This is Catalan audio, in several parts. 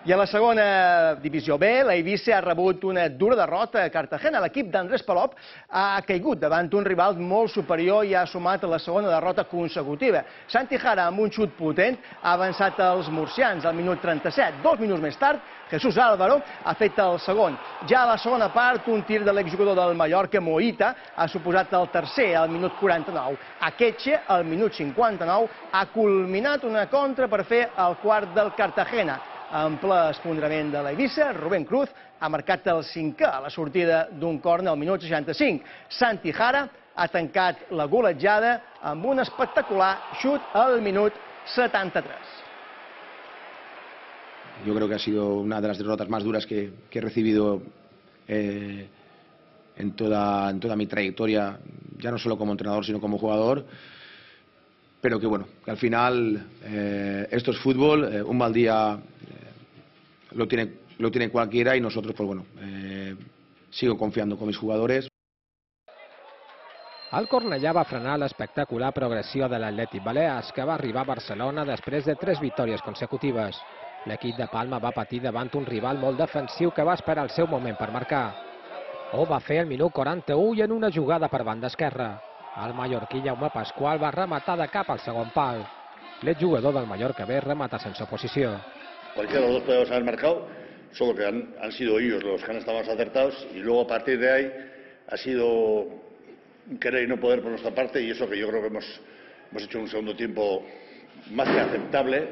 I a la segona divisió B, la Eivissa ha rebut una dura derrota a Cartagena. L'equip d'Andrés Palop ha caigut davant un rival molt superior i ha sumat la segona derrota consecutiva. Santi Jara, amb un xut potent, ha avançat als murcians al minut 37. 2 minuts més tard, Jesús Álvaro ha fet el segon. Ja a la segona part, un tir de l'exjugador del Mallorca, Moïta, ha suposat el tercer al minut 49. Akeche, al minut 59, ha culminat una contra per fer el quart del Cartagena. En ple esfondrament de la Eivissa, Rubén Cruz ha marcat el 5è a la sortida d'un córner al minut 65. Santi Jara ha tancat la golejada amb un espectacular xut al minut 73. Yo creo que ha sido una de las derrotas más duras que he recibido en toda mi trayectoria, ya no solo como entrenador, sino como jugador. Pero que bueno, que al final esto es fútbol, un mal día lo tiene cualquiera y nosotros, pues bueno, sigo confiando con mis jugadores. El Cornellà va frenar l'espectacular progressió de l'Atlètic Balears, que va arribar a Barcelona després de 3 victòries consecutives. L'equip de Palma va patir davant un rival molt defensiu que va esperar el seu moment per marcar. Ho va fer al minut 41 i en una jugada per banda esquerra. El mallorquí Jaume Pasqual va rematar de cap al segon pal. L'exjugador del Mallorca B remata sense oposició. Cualquiera de los dos podemos haber marcado, solo que han sido ellos los que han estado más acertados y luego a partir de ahí ha sido un querer y no poder por nuestra parte y eso que yo creo que hemos hecho un segundo tiempo más que aceptable.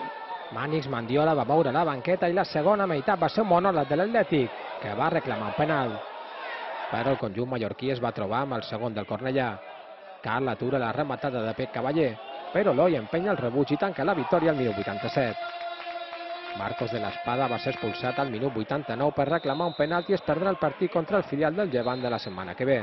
Mànix Mandiola va moure la banqueta i la segona meitat va ser un monòleg de l'Atlètic, que va reclamar un penal. Però el conjunt mallorquí es va trobar amb el segon del Cornellà. Carl atura la rematada de Pep Cavaller, però Eloi empenya el rebuig i tanca la victòria al minut 87. Marcos de l'Espada va ser expulsat al minut 89 per reclamar un penalti i es perdrà el partit contra el filial del Llevant de la setmana que ve.